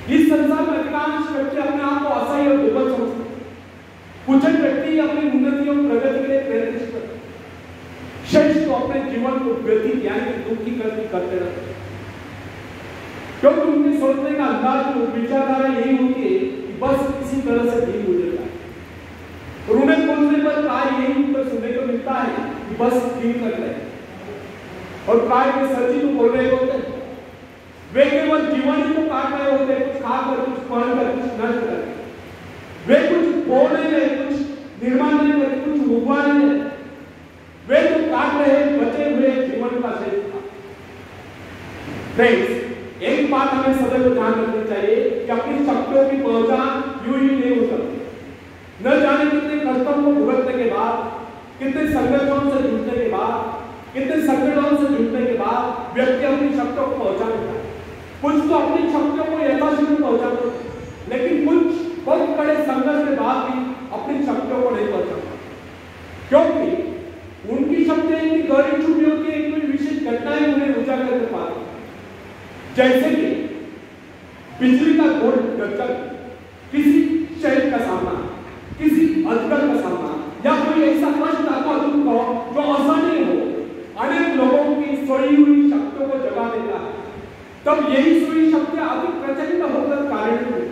इस संसार में अधिकांश व्यक्ति अपने आप को असहाय और दुर्बल समझते हैं। कुछ व्यक्ति अपनी उन्नति और प्रगति के लिए प्रयत्न करते हैं, शेष तो अपने जीवन को व्यतीत यानी दुख की करते रहते हैं, क्योंकि उनके सोचने का अंदाज और विचारधारा यही होती है कि बस किसी तरह से दिन गुजर जाए, और उन्हें पूछने पर प्राय यही उत्तर सुनने को मिलता है कि बस दिन कट रहे, और प्राय वे सच्ची तो बोल रहे होते हैं, वे केवल जीवन ही को काट रहे होते हैं, कुछ खाकर, कुछ पढ़कर, कुछ नष्ट करके, वे कुछ बोल नहीं रहे, कुछ निर्माण नहीं रहे, कुछ उगवा नहीं रहे, वे तो काट रहे बचे हुए जीवन का शेष था। फ्रेंड्स, एक बात हमें सदैव ध्यान रखनी चाहिए कि अपनी शक्तियों की पहचान यूं ही नहीं हो सकती। न जाने कितने कष्टों को भुगतने के बाद, कितने संघर्षों से जूझने के बाद, कितने संकटों से जूझने के बाद व्यक्ति अपनी शक्तियों को पहचान लेता है। कुछ तो अपनी शक्तियों को यथाशीघ्र पहचानते हैं, लेकिन कुछ बहुत बड़े संघर्ष के बाद भी अपनी शक्तियों को नहीं पहचानते, क्योंकि उनकी शक्तियां इतनी गहरी छुपी होती है, कोई विशेष घटनाएं उन्हें उजागर कर पाती है। जैसे कि बिजली का गोल गच्चर, किसी शहर का सामना, किसी अजगर का सामना, या कोई ऐसा कष्ट अथवा दुख हो जो आसानी हो, अनेक लोगों की सोई हुई शक्तियों को जगा देता है। तब यही सोई शक्तियां अधिक प्रचंड होकर कार्य करती।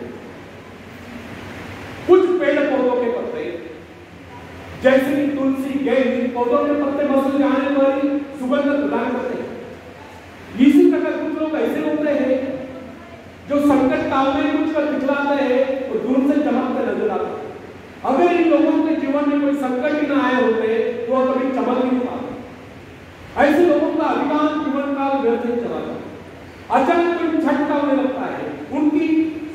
कुछ पेड़ पौधों के पत्ते, जैसे कि तुलसी, गेंद, इन पौधों के पत्ते मसूल जाने वाली सुगंध प्रदान करते हैं। इसी प्रकार कुछ लोग ऐसे होते हैं जो संकट काल में कुछ कर दिखलाते हैं और दूर से चमकते नजर आते हैं। अगर इन लोगों के जीवन में कोई संकट ही ना आए होते तो वह कभी चमक नहीं पाते। ऐसे लोगों का अधिकांश जीवन काल व्यर्थ ही चला जाता। अचानक कोई झटका होने लगता है, उनकी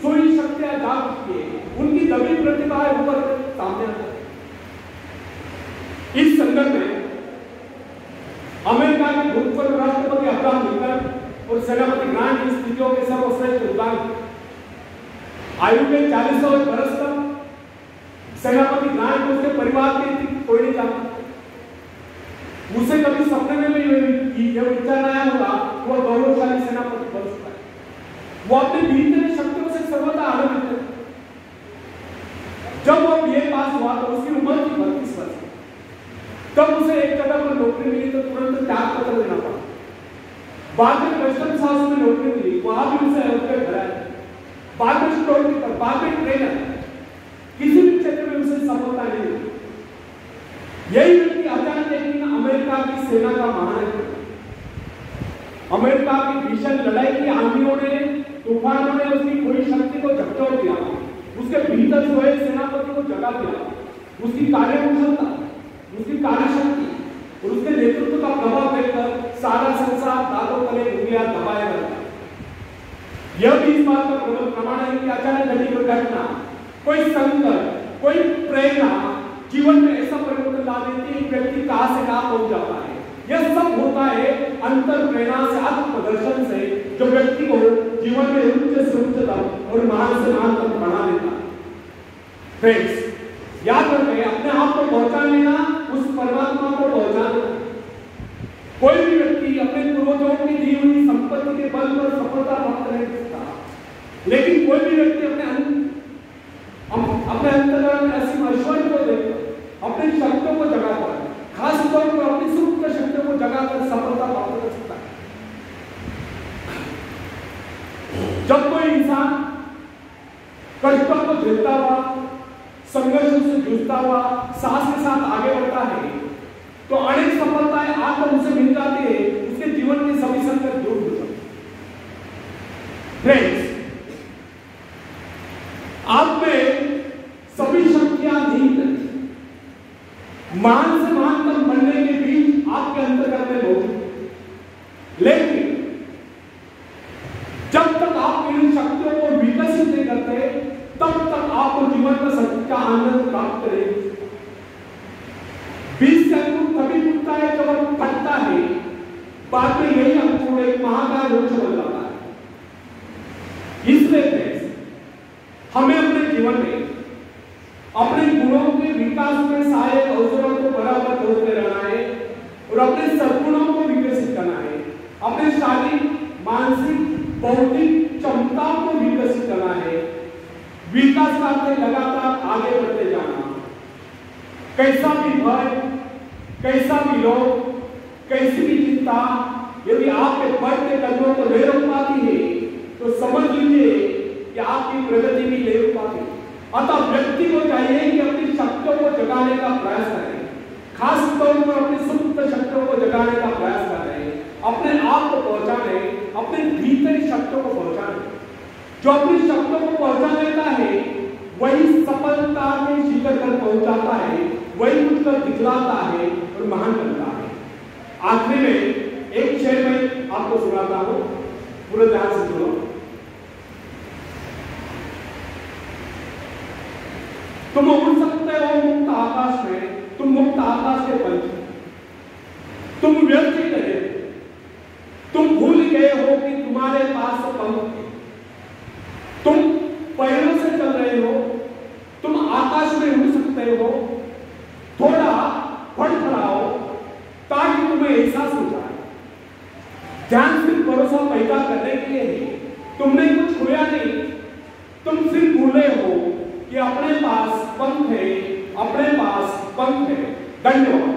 सोई शक्तियां जाग उठती है, उनकी दबी प्रतिभाएं ऊपर सामने आती है। इस संदर्भ में अमेरिका के भूतपूर्व राष्ट्रपति अब्राहम लिंकन और सेनापति ग्रांट की स्थितियों के सर्वश्रेष्ठ उदाहरण। आयु के 40वें बरस तक सेनापति ग्रांट को उसके परिवार के कोई नहीं जानता। उसे कभी सपने में भी यह विचार आया होगा वह गौरवशाली सेनापति बन चुका है। वो अपनी भीतर शक्तियों से सर्वदा आनंदित है। जब वह बीए पास हुआ तो उसकी उम्र थी 32 वर्ष। तब उसे एक जगह पर नौकरी मिली तो तुरंत त्याग पत्र देना पड़ा। बाद में कस्टम्स हाउस में नौकरी मिली, वहां भी उसे एयरपोर्ट भराया। बाद में स्टोर कीपर, बाद में ट्रेनर, किसी भी क्षेत्र में उसे सफलता नहीं मिली। यही व्यक्ति अचानक एक दिन अमेरिका की सेना का महानायक। अमेरिका की भीषण लड़ाई की आंधियों ने, तूफानों ने उसकी पूरी शक्ति को झकझोर दिया। उसके भीतर सोए सेनापति को जगा दिया। उसकी कार्यकुशलता, उसकी कार्यशक्ति और उसके नेतृत्व का प्रभाव देखकर सारा संसार दांतों तले उंगलियां दबाए रहता। यह भी इस बात का प्रबल प्रमाण है कि अचानक घटी कोई घटना, कोई संकट, कोई प्रेरणा जीवन में ऐसा परिवर्तन ला देती है कि व्यक्ति कहां से कहां पहुंच जाता है। यह सब होता है अंतर प्रेरणा से, आत्म प्रदर्शन से, जो व्यक्ति को जीवन में उच्च से उच्चतम और महान से महान तक बढ़ा देता है। फ्रेंड्स, याद रखें, अपने आप को पहचान लेना, उस परमात्मा को पहचान लेना। कोई भी व्यक्ति अपने पूर्वजों की दी हुई संपत्ति के बल पर सफलता प्राप्त नहीं कर सकता, लेकिन कोई भी व्यक्ति अपने अंतर्गत में असीम ऐश्वर्य को देखकर, अपनी शक्तियों को जगाकर, खास तौर पर अपनी सुप्त शक्तियों को जगाकर सफलता प्राप्त कर सकता है। जब कोई इंसान कष्टों को झेलता हुआ, संघर्षों से जूझता हुआ साहस के साथ आगे बढ़ता है तो अनेक सफलताएं आकर उसे मिल जाती है। उसके जीवन के सभी संकट दूर हो जाते हैं। फ्रेंड्स, आप में सभी शक्तियां निहित हैं। महान से महानतम बनने के बीच आपके अंतर्गत में मौजूद है, लेकिन जब तक आप इन शक्तियों को विकसित नहीं करते तब तक आपको जीवन का सच्चा आनंद प्राप्त करेगी। बीज से अंकुर तभी उगता है जब वह फटता है, बाद में यही अंकुर एक महाकाय वृक्ष बन जाता है। इसलिए हमें अपने जीवन में अपने गुणों के विकास में सहायक अवसरों को बराबर जोड़ते रहना है और अपने सद्गुणों को विकसित करना है। अपने शारीरिक, मानसिक, बौद्धिक क्षमताओं को विकसित करना विकास करते लगातार आगे बढ़ते जाना। कैसा भी भय, कैसा भी रोग, कैसी भी चिंता यदि आपके बढ़ते कदमों को नहीं रोक पाती है तो समझ लीजिए कि आपकी प्रगति भी नहीं रुक पाती। अतः व्यक्ति को चाहिए कि अपनी शक्तियों को जगाने का प्रयास करें, खास तौर पर अपनी सुप्त शक्तियों को जगाने का प्रयास करें, अपने आप को पहचाने, अपने भीतरी शक्तियों को पहचाने। जो अपनी शक्तियों को पहचान लेता है वही सफलता के शिखर पर पहुंचाता है, वही उठकर दिखलाता है और महान बनता है। आखिरी में एक शेर में आपको सुनाता हूं, पूरा ध्यान से सुनो। तुम उड़ सकते हो मुक्त आकाश में, तुम मुक्त आकाश के पंछी, तुम व्यर्थ ही रहे, तुम भूल गए हो कि तुम्हारे पास पंख है, तुम पैरों से चल रहे हो, तुम आकाश में उड़ सकते हो। थोड़ा फड़फड़ाओ ताकि तुम्हें एहसास हो जाए। ध्यान सिर्फ भरोसा पैदा करने के लिए ही, तुमने कुछ खोया नहीं, तुम सिर्फ भूले हो कि अपने पास पंख है, अपने पास पंख है। धन्यवाद।